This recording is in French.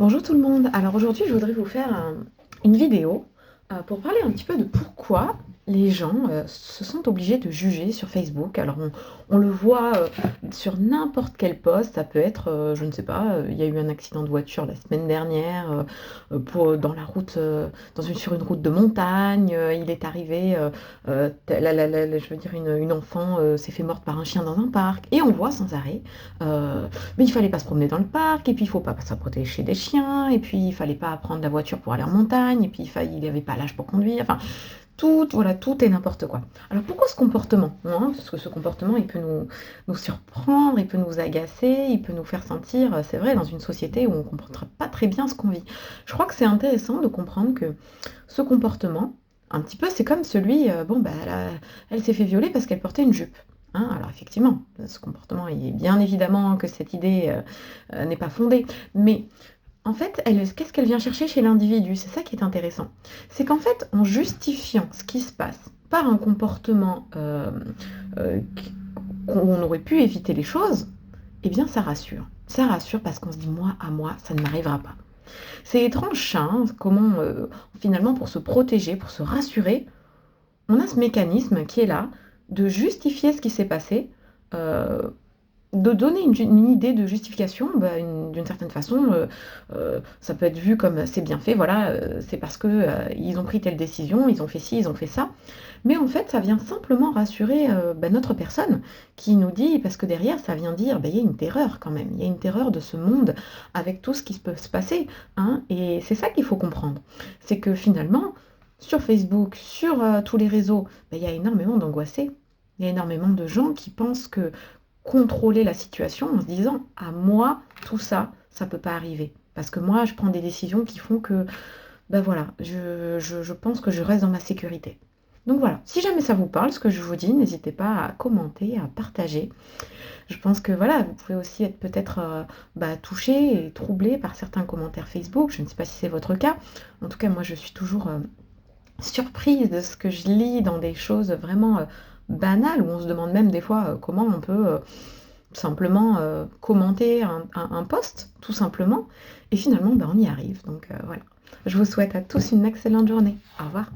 Bonjour tout le monde. Alors aujourd'hui, je voudrais vous faire une vidéo pour parler un petit peu de pourquoi les gens se sentent obligés de juger sur Facebook. Alors on le voit sur n'importe quel post, ça peut être, je ne sais pas, il y a eu un accident de voiture la semaine dernière dans la route, sur une route de montagne, il est arrivé, je veux dire, une enfant s'est fait morte par un chien dans un parc, et on voit sans arrêt mais il fallait pas se promener dans le parc, et puis il faut pas se protéger des chiens, et puis il fallait pas prendre la voiture pour aller en montagne, et puis il avait pas l'âge pour conduire, enfin, voilà, tout est n'importe quoi. Alors pourquoi ce comportement, hein? Parce que ce comportement, il peut nous surprendre, il peut nous agacer, il peut nous faire sentir, c'est vrai, dans une société où on comprend pas très bien ce qu'on vit. Je crois que c'est intéressant de comprendre que ce comportement, un petit peu, c'est comme celui, bon, bah, elle s'est fait violer parce qu'elle portait une jupe. Hein, alors effectivement, ce comportement, il est bien évidemment que cette idée n'est pas fondée, mais en fait, qu'est-ce qu'elle vient chercher chez l'individu? C'est ça qui est intéressant. C'est qu'en fait, en justifiant ce qui se passe par un comportement qui- qu'on aurait pu éviter les choses, eh bien ça rassure. Ça rassure parce qu'on se dit, moi, à moi, ça ne m'arrivera pas. C'est étrange, ça, hein, comment finalement, pour se protéger, pour se rassurer, on a ce mécanisme qui est là, de justifier ce qui s'est passé, euh, de donner une idée de justification, bah, d'une certaine façon, ça peut être vu comme c'est bien fait, voilà, c'est parce que ils ont pris telle décision, ils ont fait ci, ils ont fait ça. Mais en fait, ça vient simplement rassurer bah, notre personne qui nous dit, parce que derrière, ça vient dire, bah, il y a une terreur quand même, il y a une terreur de ce monde avec tout ce qui peut se passer, hein, et c'est ça qu'il faut comprendre. C'est que finalement, sur Facebook, sur tous les réseaux, bah, il y a énormément d'angoissés. Il y a énormément de gens qui pensent que contrôler la situation en se disant à moi tout ça ça peut pas arriver parce que moi je prends des décisions qui font que ben voilà je pense que je reste dans ma sécurité. Donc voilà, si jamais ça vous parle ce que je vous dis, n'hésitez pas à commenter, à partager. Je pense que voilà, vous pouvez aussi être peut-être touché et troublé par certains commentaires Facebook. Je ne sais pas si c'est votre cas. En tout cas, moi je suis toujours surprise de ce que je lis dans des choses vraiment banales, où on se demande même des fois comment on peut simplement commenter un post, tout simplement, et finalement, ben, on y arrive. Donc voilà. Je vous souhaite à tous une excellente journée. Au revoir.